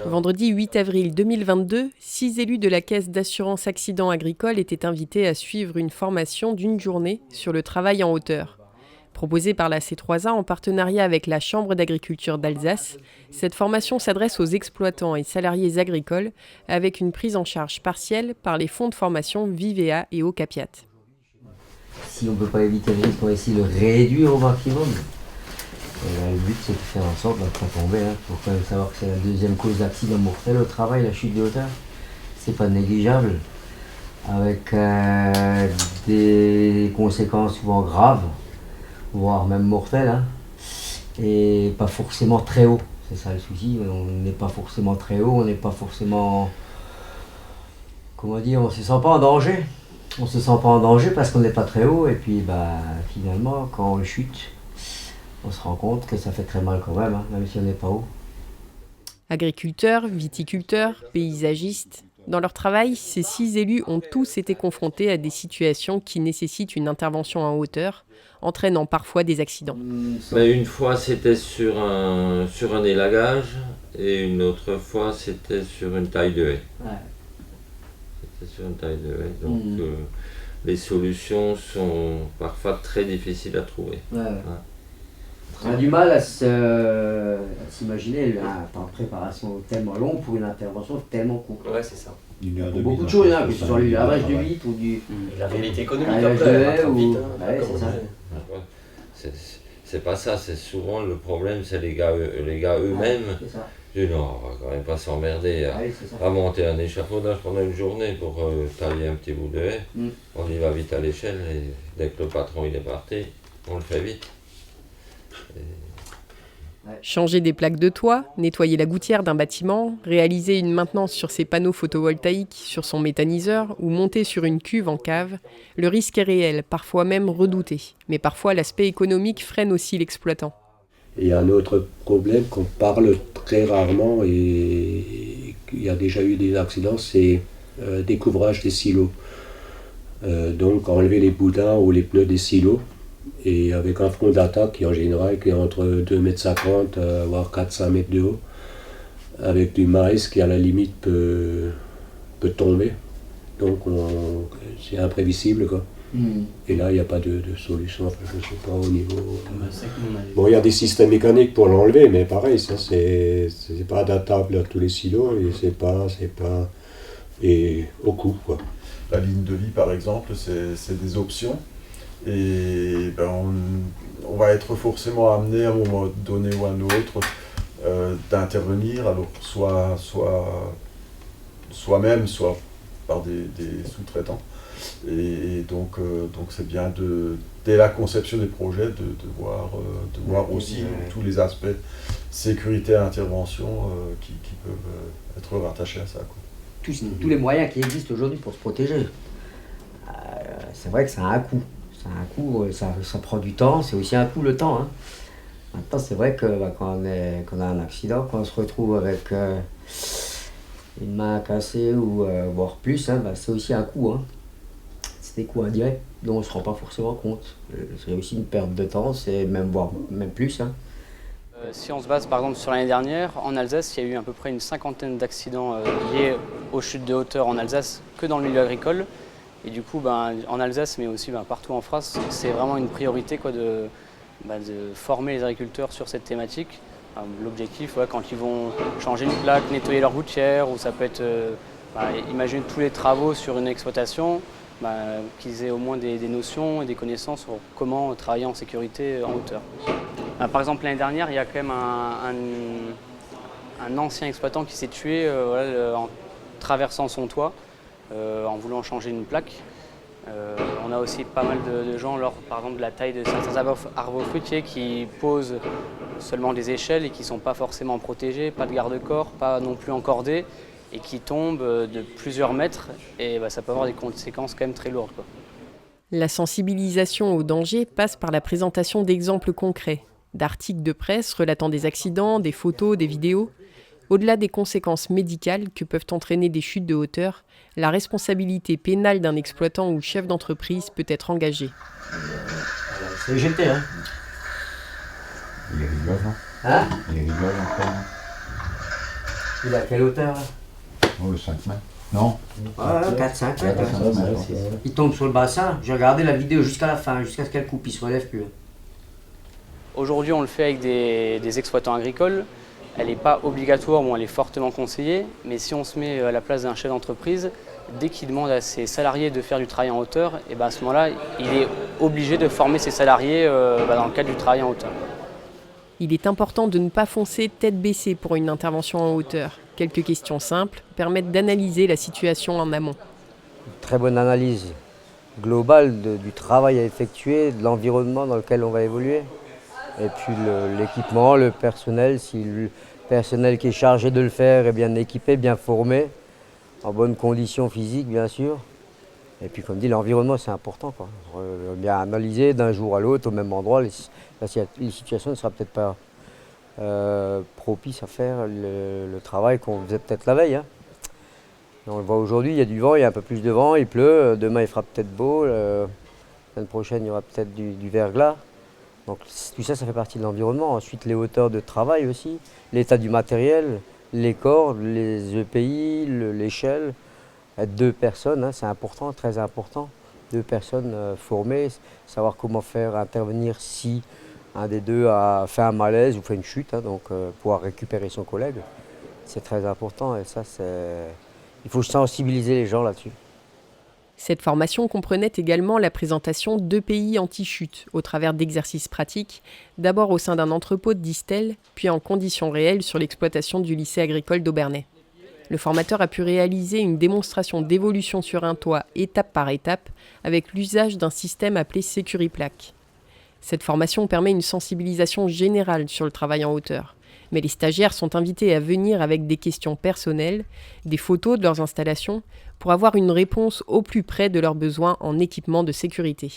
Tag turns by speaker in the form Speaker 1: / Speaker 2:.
Speaker 1: Vendredi 8 avril 2022, 6 élus de la Caisse d'assurance accident agricole étaient invités à suivre une formation d'une journée sur le travail en hauteur. Proposée par la C3A en partenariat avec la Chambre d'agriculture d'Alsace, cette formation s'adresse aux exploitants et salariés agricoles avec une prise en charge partielle par les fonds de formation Vivea et Ocapiat.
Speaker 2: Si on ne peut pas éviter le risque, on va essayer de réduire au maximum. Et là, le but, c'est de faire en sorte de ne pas tomber. Il faut quand même savoir que c'est la deuxième cause d'accident mortel au travail, la chute de hauteur. C'est pas négligeable, avec des conséquences souvent graves, voire même mortelles, hein. Et pas forcément très haut. C'est ça le souci. On n'est pas forcément très haut, on n'est pas forcément... Comment dire, on ne se sent pas en danger. On ne se sent pas en danger parce qu'on n'est pas très haut. Et puis finalement, quand on chute, on se rend compte que ça fait très mal quand même, hein, même si on n'est pas haut.
Speaker 1: Agriculteurs, viticulteurs, paysagistes, dans leur travail, ces 6 élus ont tous été confrontés à des situations qui nécessitent une intervention en hauteur, entraînant parfois des accidents.
Speaker 3: Une fois c'était sur un élagage et une autre fois c'était sur une taille de haie.
Speaker 2: Ouais.
Speaker 3: C'était sur une taille de haie, donc les solutions sont parfois très difficiles à trouver.
Speaker 2: Ouais. On a du mal à s'imaginer un temps de préparation tellement long pour une intervention tellement courte.
Speaker 4: Ouais, c'est ça.
Speaker 2: Pour beaucoup de choses, hein, que ce soit le lavage de vitre ou du
Speaker 4: La réalité économique
Speaker 2: lavage de
Speaker 4: après,
Speaker 2: haie ou...
Speaker 4: vite,
Speaker 2: Ouais, c'est ça.
Speaker 3: Ouais. C'est pas ça, c'est souvent le problème, c'est les gars eux-mêmes.
Speaker 2: C'est ça.
Speaker 3: Je dis non, on va quand même pas s'emmerder
Speaker 2: Ouais, c'est ça.
Speaker 3: à monter un échafaudage pendant une journée pour tailler un petit bout de haie. On y va vite à l'échelle et dès que le patron il est parti, on le fait vite.
Speaker 1: Changer des plaques de toit, nettoyer la gouttière d'un bâtiment, réaliser une maintenance sur ses panneaux photovoltaïques, sur son méthaniseur ou monter sur une cuve en cave, le risque est réel, parfois même redouté. Mais parfois, l'aspect économique freine aussi l'exploitant.
Speaker 5: Et un autre problème qu'on parle très rarement et il y a déjà eu des accidents, c'est découvrage des silos. Donc enlever les boudins ou les pneus des silos. Et avec un front d'attaque qui en général qui est entre 2,50 m, voire 4-5 mètres de haut, avec du maïs qui à la limite peut tomber. Donc c'est imprévisible, quoi. Et là il n'y a pas de solution, enfin, je ne sais pas au niveau... Bon, il y a des systèmes mécaniques pour l'enlever, mais pareil, ça c'est pas adaptable à tous les silos et c'est pas... Et au coût, quoi.
Speaker 6: La ligne de vie par exemple, c'est des options. Et on va être forcément amené à un moment donné ou à un autre d'intervenir, alors soit soi-même, soit par des sous-traitants. Et donc c'est bien dès la conception des projets de voir aussi tous les aspects sécurité et intervention qui peuvent être rattachés à ça, quoi.
Speaker 2: Tous les moyens qui existent aujourd'hui pour se protéger. C'est vrai que ça a un coût. Ça a un coût, ça prend du temps, c'est aussi un coût le temps, hein. Maintenant, c'est vrai que quand on a un accident, quand on se retrouve avec une main cassée ou voire plus, hein, c'est aussi un coût, hein. C'est des coûts indirects dont on ne se rend pas forcément compte. C'est aussi une perte de temps, c'est voire même plus, hein.
Speaker 7: Si on se base par exemple sur l'année dernière, en Alsace, il y a eu à peu près une 50aine d'accidents liés aux chutes de hauteur en Alsace que dans le milieu agricole. Et du coup, en Alsace, mais aussi partout en France, c'est vraiment une priorité, quoi, de former les agriculteurs sur cette thématique. L'objectif, quand ils vont changer une plaque, nettoyer leur gouttière, ou ça peut être, imaginer tous les travaux sur une exploitation, qu'ils aient au moins des notions et des connaissances sur comment travailler en sécurité en hauteur. Par exemple, l'année dernière, il y a quand même un ancien exploitant qui s'est tué en traversant son toit. En voulant changer une plaque. On a aussi pas mal de gens, par exemple de la taille de certains arbres fruitiers, qui posent seulement des échelles et qui ne sont pas forcément protégés, pas de garde-corps, pas non plus encordés, et qui tombent de plusieurs mètres, et ça peut avoir des conséquences quand même très lourdes, quoi.
Speaker 1: La sensibilisation au danger passe par la présentation d'exemples concrets, d'articles de presse relatant des accidents, des photos, des vidéos. Au-delà des conséquences médicales que peuvent entraîner des chutes de hauteur, la responsabilité pénale d'un exploitant ou chef d'entreprise peut être engagée.
Speaker 2: C'est jeté, hein.
Speaker 8: Il est rigolo,
Speaker 2: Hein?
Speaker 8: il est rigolo encore.
Speaker 2: Il est à quelle hauteur là?
Speaker 4: Oh, 5 mètres. Non?
Speaker 2: Ouais, 4-5 mètres.
Speaker 4: Ouais,
Speaker 2: Il tombe sur le bassin. J'ai regardé la vidéo jusqu'à la fin, jusqu'à ce qu'elle coupe, il se relève plus.
Speaker 7: Aujourd'hui, on le fait avec des exploitants agricoles. Elle n'est pas obligatoire, bon, elle est fortement conseillée, mais si on se met à la place d'un chef d'entreprise, dès qu'il demande à ses salariés de faire du travail en hauteur, et ben à ce moment-là, il est obligé de former ses salariés dans le cadre du travail en hauteur.
Speaker 1: Il est important de ne pas foncer tête baissée pour une intervention en hauteur. Quelques questions simples permettent d'analyser la situation en amont.
Speaker 2: Très bonne analyse globale du travail à effectuer, de l'environnement dans lequel on va évoluer. Et puis l'équipement, le personnel, si le personnel qui est chargé de le faire est bien équipé, bien formé, en bonnes conditions physiques bien sûr. Et puis comme dit, l'environnement c'est important, quoi. Bien analyser d'un jour à l'autre au même endroit, les situations ne sera peut-être pas propices à faire le travail qu'on faisait peut-être la veille. Hein. On le voit aujourd'hui, il y a du vent, il y a un peu plus de vent, il pleut, demain il fera peut-être beau, la semaine prochaine il y aura peut-être du verglas. Donc tout ça, ça fait partie de l'environnement. Ensuite, les hauteurs de travail aussi, l'état du matériel, les cordes, les EPI, l'échelle. 2 personnes, hein, c'est important, très important. 2 personnes formées, savoir comment faire intervenir si un des deux a fait un malaise ou fait une chute, hein, donc pouvoir récupérer son collègue. C'est très important et ça, il faut sensibiliser les gens là-dessus.
Speaker 1: Cette formation comprenait également la présentation d'EPI anti-chute au travers d'exercices pratiques, d'abord au sein d'un entrepôt de Distel, puis en conditions réelles sur l'exploitation du lycée agricole d'Aubernais. Le formateur a pu réaliser une démonstration d'évolution sur un toit étape par étape avec l'usage d'un système appelé Sécuriplaque. Cette formation permet une sensibilisation générale sur le travail en hauteur. Mais les stagiaires sont invités à venir avec des questions personnelles, des photos de leurs installations, pour avoir une réponse au plus près de leurs besoins en équipement de sécurité.